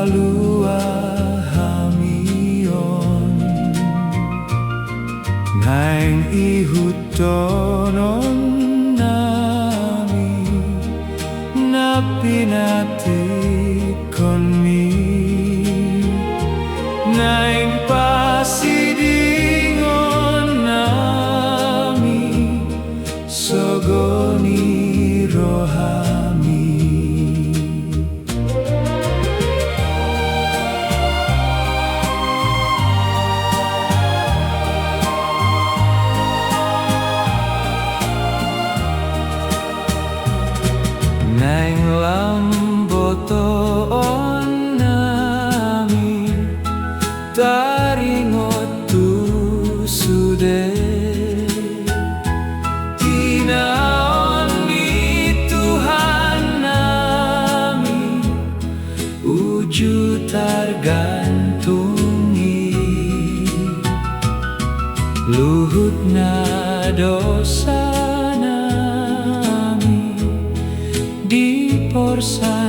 paluahamion naing ihutonon nami napinati konmi naing pasidingon nami sogoni rohami. Naing lambotoon nami taringot tu sude tinaon ni Tuhan nami uju targantungi luhut na dosa nami di porsa